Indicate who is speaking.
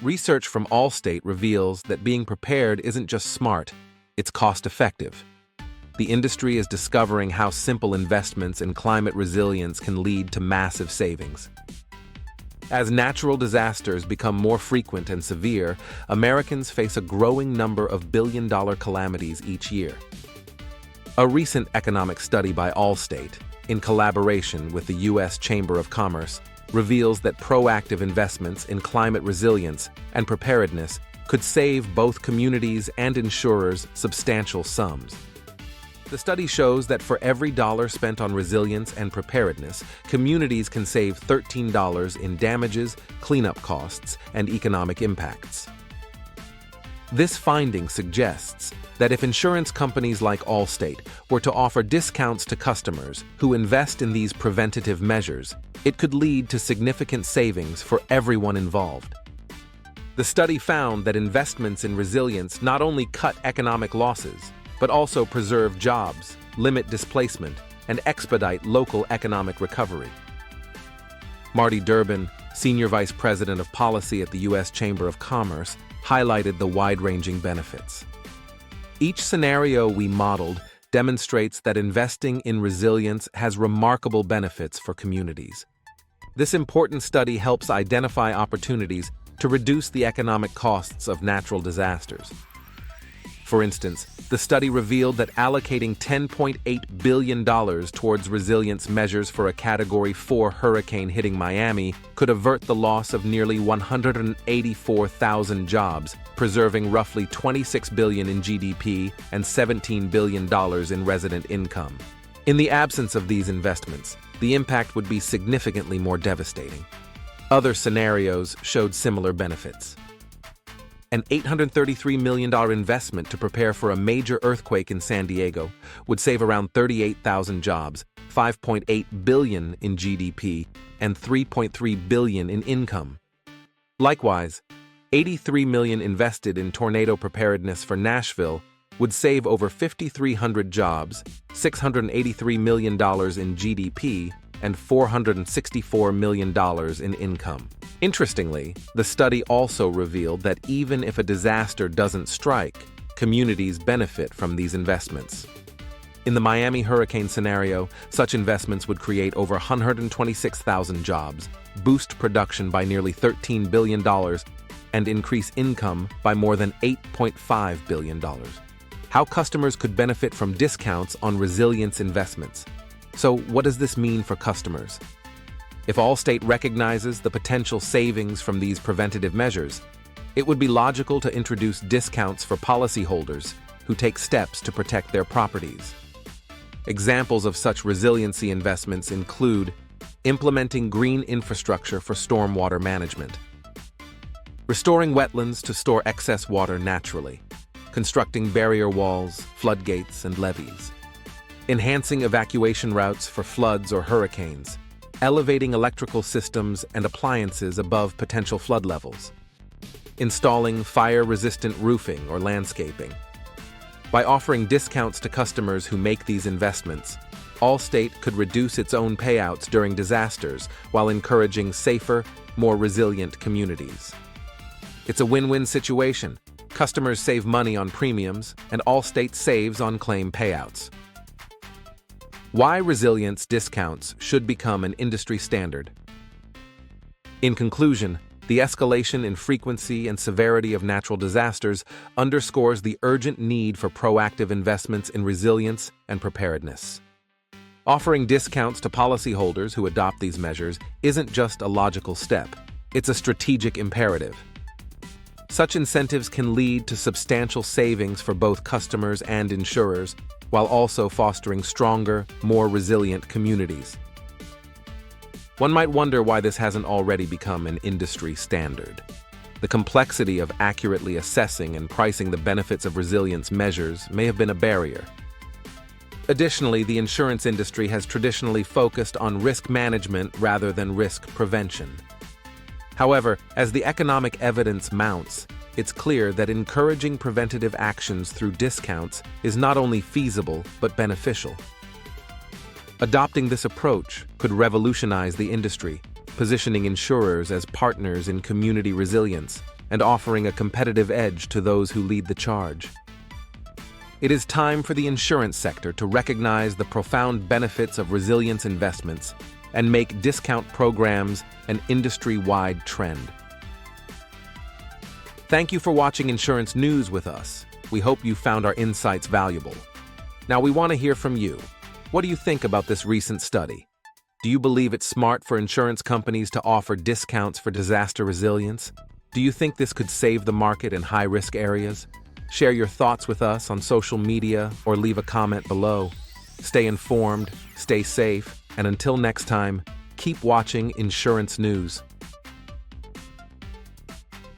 Speaker 1: Research from Allstate reveals that being prepared isn't just smart, it's cost-effective. The industry is discovering how simple investments in climate resilience can lead to massive savings. As natural disasters become more frequent and severe, Americans face a growing number of billion-dollar calamities each year. A recent economic study by Allstate, in collaboration with the U.S. Chamber of Commerce, reveals that proactive investments in climate resilience and preparedness could save both communities and insurers substantial sums. The study shows that for every dollar spent on resilience and preparedness, communities can save $13 in damages, cleanup costs, and economic impacts. This finding suggests that if insurance companies like Allstate were to offer discounts to customers who invest in these preventative measures, it could lead to significant savings for everyone involved. The study found that investments in resilience not only cut economic losses, but also preserve jobs, limit displacement, and expedite local economic recovery. Marty Durbin, Senior Vice President of Policy at the U.S. Chamber of Commerce, highlighted the wide-ranging benefits. Each scenario we modeled demonstrates that investing in resilience has remarkable benefits for communities. This important study helps identify opportunities to reduce the economic costs of natural disasters. For instance, the study revealed that allocating $10.8 billion towards resilience measures for a Category 4 hurricane hitting Miami could avert the loss of nearly 184,000 jobs, preserving roughly $26 billion in GDP and $17 billion in resident income. In the absence of these investments, the impact would be significantly more devastating. Other scenarios showed similar benefits. An $833 million investment to prepare for a major earthquake in San Diego would save around 38,000 jobs, $5.8 billion in GDP, and $3.3 billion in income. Likewise, $83 million invested in tornado preparedness for Nashville would save over 5,300 jobs, $683 million in GDP, and $464 million in income. Interestingly, the study also revealed that even if a disaster doesn't strike, communities benefit from these investments. In the Miami hurricane scenario, such investments would create over 126,000 jobs, boost production by nearly $13 billion, and increase income by more than $8.5 billion. How customers could benefit from discounts on resilience investments. So, what does this mean for customers? If Allstate recognizes the potential savings from these preventative measures, it would be logical to introduce discounts for policyholders who take steps to protect their properties. Examples of such resiliency investments include implementing green infrastructure for stormwater management, restoring wetlands to store excess water naturally, constructing barrier walls, floodgates, and levees, enhancing evacuation routes for floods or hurricanes, elevating electrical systems and appliances above potential flood levels, installing fire-resistant roofing or landscaping. By offering discounts to customers who make these investments, Allstate could reduce its own payouts during disasters while encouraging safer, more resilient communities. It's a win-win situation. Customers save money on premiums, and Allstate saves on claim payouts. Why resilience discounts should become an industry standard. In conclusion, the escalation in frequency and severity of natural disasters underscores the urgent need for proactive investments in resilience and preparedness. Offering discounts to policyholders who adopt these measures isn't just a logical step, it's a strategic imperative. Such incentives can lead to substantial savings for both customers and insurers, while also fostering stronger, more resilient communities. One might wonder why this hasn't already become an industry standard. The complexity of accurately assessing and pricing the benefits of resilience measures may have been a barrier. Additionally, the insurance industry has traditionally focused on risk management rather than risk prevention. However, as the economic evidence mounts, it's clear that encouraging preventative actions through discounts is not only feasible but beneficial. Adopting this approach could revolutionize the industry, positioning insurers as partners in community resilience and offering a competitive edge to those who lead the charge. It is time for the insurance sector to recognize the profound benefits of resilience investments and make discount programs an industry-wide trend. Thank you for watching Insurance News with us. We hope you found our insights valuable. Now we want to hear from you. What do you think about this recent study? Do you believe it's smart for insurance companies to offer discounts for disaster resilience? Do you think this could save the market in high-risk areas? Share your thoughts with us on social media or leave a comment below. Stay informed, stay safe, and until next time, keep watching Insurance News.